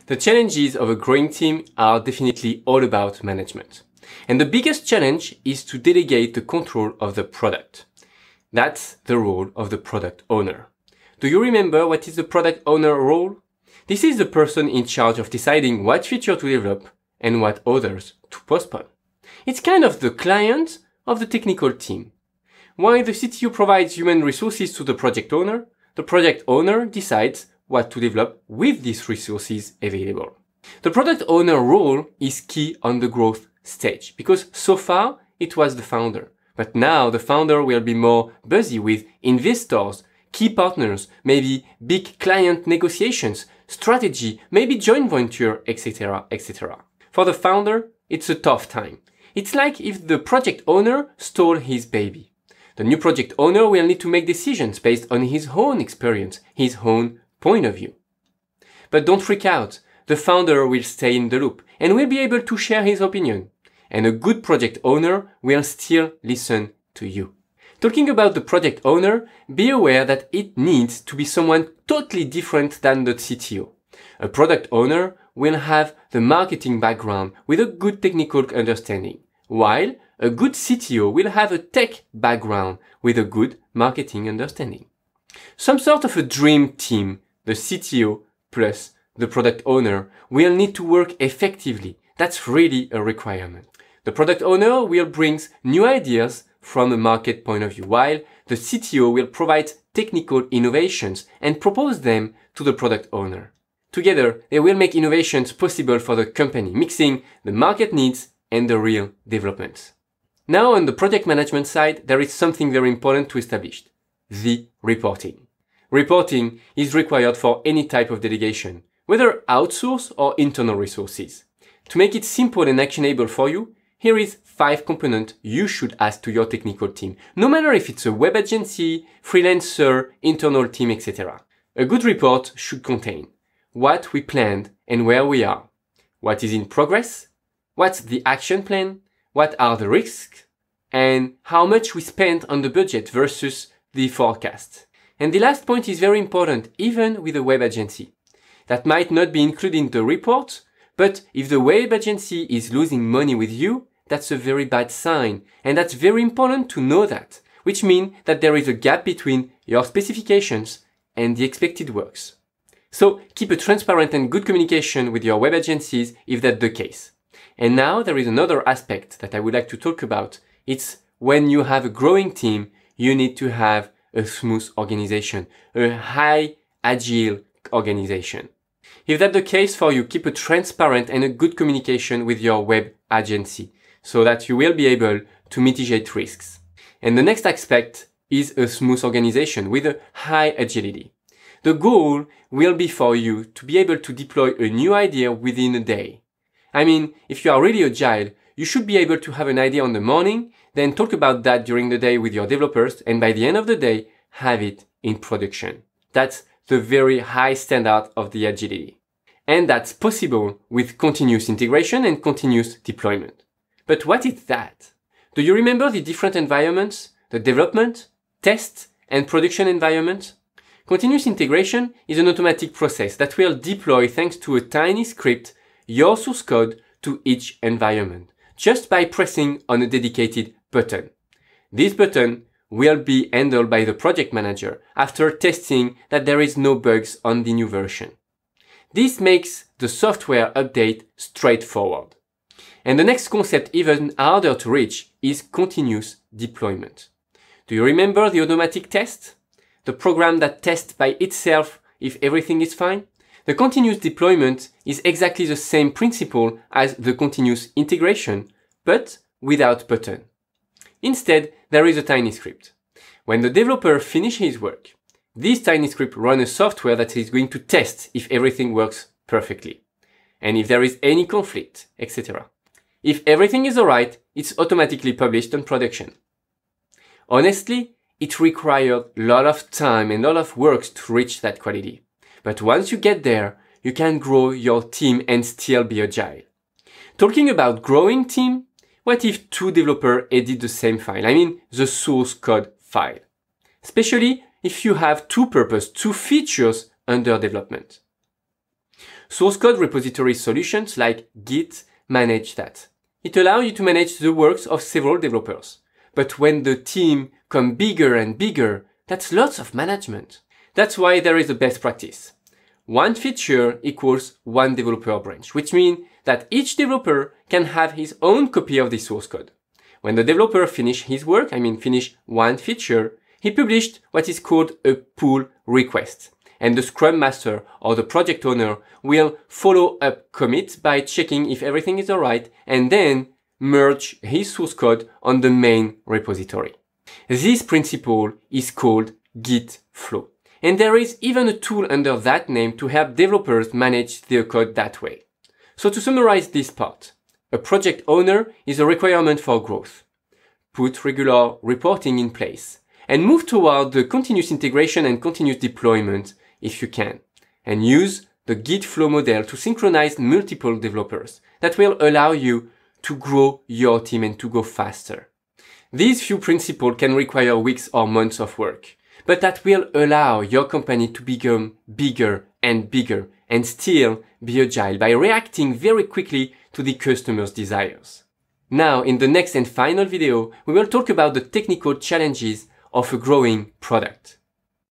The challenges of a growing team are definitely all about management. And the biggest challenge is to delegate the control of the product. That's the role of the product owner. Do you remember what is the product owner role? This is the person in charge of deciding what feature to develop and what others to postpone. It's kind of the client of the technical team. While the CTO provides human resources to the project owner decides what to develop with these resources available. The product owner role is key on the growth stage because so far it was the founder. But now the founder will be more busy with investors, key partners, maybe big client negotiations, strategy, maybe joint venture, etc., etc. For the founder, it's a tough time. It's like if the project owner stole his baby. The new project owner will need to make decisions based on his own experience, his own point of view. But don't freak out. The founder will stay in the loop and will be able to share his opinion. And a good project owner will still listen to you. Talking about the project owner, be aware that it needs to be someone totally different than the CTO. A product owner will have the marketing background with a good technical understanding, while a good CTO will have a tech background with a good marketing understanding. Some sort of a dream team, the CTO plus the product owner, will need to work effectively. That's really a requirement. The product owner will bring new ideas from a market point of view, while the CTO will provide technical innovations and propose them to the product owner. Together, they will make innovations possible for the company, mixing the market needs and the real developments. Now on the project management side, there is something very important to establish: the reporting. Reporting is required for any type of delegation, whether outsourced or internal resources. To make it simple and actionable for you, here is 5 components you should ask to your technical team, no matter if it's a web agency, freelancer, internal team, etc. A good report should contain what we planned and where we are, what is in progress, what's the action plan, what are the risks, and how much we spent on the budget versus the forecast. And the last point is very important, even with a web agency. That might not be included in the report, but if the web agency is losing money with you, that's a very bad sign. And that's very important to know that, which means that there is a gap between your specifications and the expected works. So keep a transparent and good communication with your web agencies if that's the case. And now there is another aspect that I would like to talk about. It's when you have a growing team, you need to have a smooth organization, a high agile organization. If that's the case for you, keep a transparent and a good communication with your web agency so that you will be able to mitigate risks. And the next aspect is a smooth organization with a high agility. The goal will be for you to be able to deploy a new idea within a day. I mean, if you are really agile, you should be able to have an idea on the morning, then talk about that during the day with your developers, and by the end of the day, have it in production. That's the very high standard of the agility. And that's possible with continuous integration and continuous deployment. But what is that? Do you remember the different environments, the development, test, and production environment? Continuous integration is an automatic process that will deploy thanks to a tiny script your source code to each environment, just by pressing on a dedicated button. This button will be handled by the project manager after testing that there is no bugs on the new version. This makes the software update straightforward. And the next concept, even harder to reach, is continuous deployment. Do you remember the automatic test? The program that tests by itself if everything is fine? The continuous deployment is exactly the same principle as the continuous integration, but without button. Instead, there is a tiny script. When the developer finishes his work, this tiny script runs a software that is going to test if everything works perfectly, and if there is any conflict, etc. If everything is alright, it's automatically published on production. Honestly, it required a lot of time and a lot of work to reach that quality. But once you get there, you can grow your team and still be agile. Talking about growing team, what if 2 developers edit the same file? I mean, the source code file. Especially if you have 2 purposes, 2 features under development. Source code repository solutions like Git manage that. It allows you to manage the works of several developers. But when the team comes bigger and bigger, that's lots of management. That's why there is a best practice. One feature equals one developer branch, which means that each developer can have his own copy of the source code. When the developer finishes his work, finish one feature, he published what is called a pull request. And the Scrum Master or the project owner will follow up commit by checking if everything is alright and then merge his source code on the main repository. This principle is called Git flow. And there is even a tool under that name to help developers manage their code that way. So to summarize this part, a project owner is a requirement for growth. Put regular reporting in place and move toward the continuous integration and continuous deployment if you can. And use the Git flow model to synchronize multiple developers that will allow you to grow your team and to go faster. These few principles can require weeks or months of work, but that will allow your company to become bigger and bigger and still be agile by reacting very quickly to the customer's desires. Now, in the next and final video, we will talk about the technical challenges of a growing product.